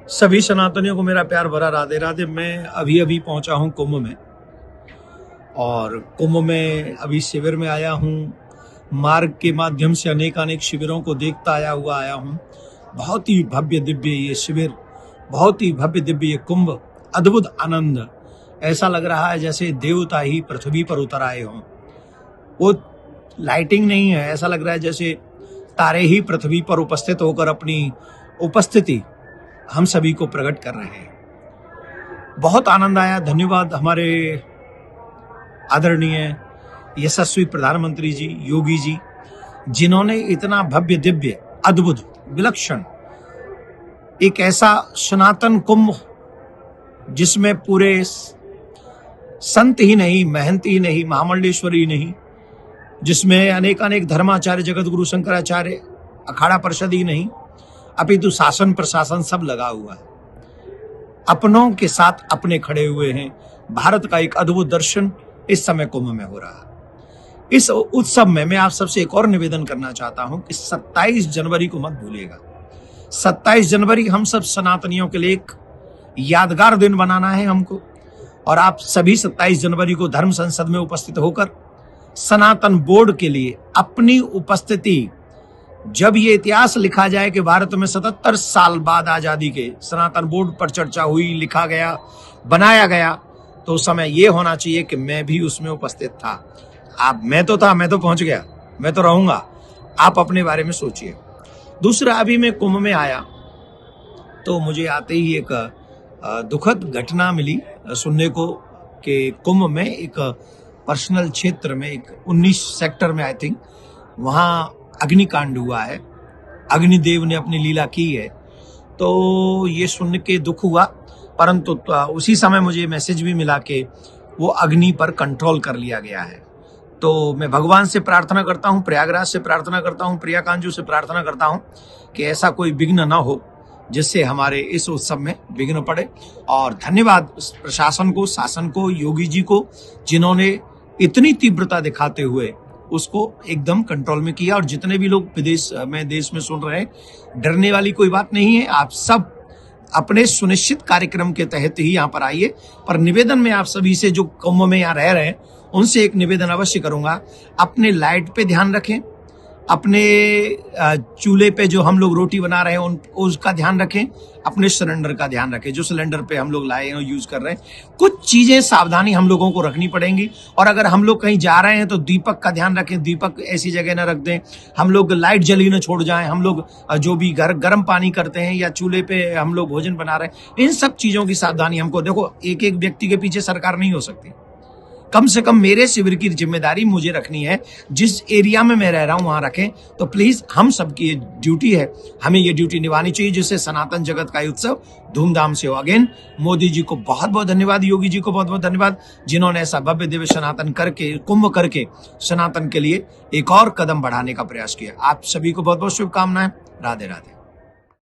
सभी सनातनियों को मेरा प्यार भरा राधे राधे। मैं अभी अभी पहुंचा हूं कुंभ में, और कुंभ में अभी शिविर में आया हूं। मार्ग के माध्यम से अनेक शिविरों को देखता आया हूं। बहुत ही भव्य दिव्य ये शिविर, बहुत ही भव्य दिव्य ये कुंभ, अद्भुत आनंद। ऐसा लग रहा है जैसे देवता ही पृथ्वी पर उतर आए हों। वो लाइटिंग नहीं है, ऐसा लग रहा है जैसे तारे ही पृथ्वी पर उपस्थित होकर अपनी उपस्थिति हम सभी को प्रकट कर रहे हैं। बहुत आनंद आया। धन्यवाद हमारे आदरणीय यशस्वी प्रधानमंत्री जी, योगी जी, जिन्होंने इतना भव्य दिव्य अद्भुत विलक्षण एक ऐसा सनातन कुंभ, जिसमें पूरे संत ही नहीं, महंत ही नहीं, महामंडलेश्वर ही नहीं, जिसमें अनेक धर्माचार्य, जगत गुरु शंकराचार्य, अखाड़ा परिषद ही नहीं, अपितु शासन प्रशासन सब लगा हुआ है। अपनों के साथ अपने खड़े हुए हैं। भारत का एक अद्भुत दर्शन इस समय कुंभ में हो रहा है। इस उत्सव में मैं आप सबसे एक और निवेदन करना चाहता हूं कि 27 जनवरी को मत भूलिएगा। 27 जनवरी हम सब सनातनियों के लिए एक यादगार दिन बनाना है हमको, और आप सभी 27 जनवरी को धर्म संसद में उपस्थित होकर सनातन बोर्ड के लिए अपनी उपस्थिति, जब ये इतिहास लिखा जाए कि भारत में 77 साल बाद आजादी के सनातन बोर्ड पर चर्चा हुई, लिखा गया, बनाया गया, तो उस समय ये होना चाहिए कि मैं भी उसमें उपस्थित था। मैं तो पहुंच गया, मैं तो रहूंगा। आप अपने बारे में सोचिए। दूसरा, अभी मैं कुंभ में आया तो मुझे आते ही एक दुखद घटना मिली सुनने को कि कुंभ में एक पर्सनल क्षेत्र में, एक 19 सेक्टर में आई थिंक, वहां अग्निकांड हुआ है। अग्निदेव ने अपनी लीला की है। तो ये सुन के दुख हुआ, परंतु उसी समय मुझे मैसेज भी मिला कि वो अग्नि पर कंट्रोल कर लिया गया है। तो मैं भगवान से प्रार्थना करता हूँ, प्रयागराज से प्रार्थना करता हूँ, प्रिया कांजू से प्रार्थना करता हूँ कि ऐसा कोई विघ्न ना हो जिससे हमारे इस उत्सव में विघ्न पड़े। और धन्यवाद प्रशासन को, शासन को, योगी जी को, जिन्होंने इतनी तीव्रता दिखाते हुए उसको एकदम कंट्रोल में किया। और जितने भी लोग विदेश में, देश में सुन रहे हैं, डरने वाली कोई बात नहीं है। आप सब अपने सुनिश्चित कार्यक्रम के तहत ही यहाँ पर आइए। पर निवेदन में आप सभी से, जो कुंभ में यहाँ रह रहे हैं, उनसे एक निवेदन अवश्य करूंगा, अपने लाइट पे ध्यान रखें, अपने चूल्हे पे जो हम लोग रोटी बना रहे हैं उसका ध्यान रखें, अपने सिलेंडर का ध्यान रखें, जो सिलेंडर पे हम लोग लाए हैं, यूज कर रहे हैं। कुछ चीजें सावधानी हम लोगों को रखनी पड़ेंगी। और अगर हम लोग कहीं जा रहे हैं तो दीपक का ध्यान रखें, दीपक ऐसी जगह न रख दें, हम लोग लाइट जली न छोड़ जाएं, हम लोग जो भी गर्म पानी करते हैं या चूल्हे पे हम लोग भोजन बना रहे हैं, इन सब चीजों की सावधानी हमको, देखो एक एक व्यक्ति के पीछे सरकार नहीं हो सकती। कम से कम मेरे शिविर की जिम्मेदारी मुझे रखनी है। जिस एरिया में मैं रह रहा हूं वहां रखें। तो प्लीज, हम सबकी ये ड्यूटी है, हमें ये ड्यूटी निभानी चाहिए, जिससे सनातन जगत का उत्सव धूमधाम से हो। अगेन मोदी जी को बहुत बहुत धन्यवाद, योगी जी को बहुत बहुत धन्यवाद, जिन्होंने ऐसा भव्य दिव्य सनातन करके, कुंभ करके सनातन के लिए एक और कदम बढ़ाने का प्रयास किया। आप सभी को बहुत बहुत शुभकामनाएं। राधे राधे।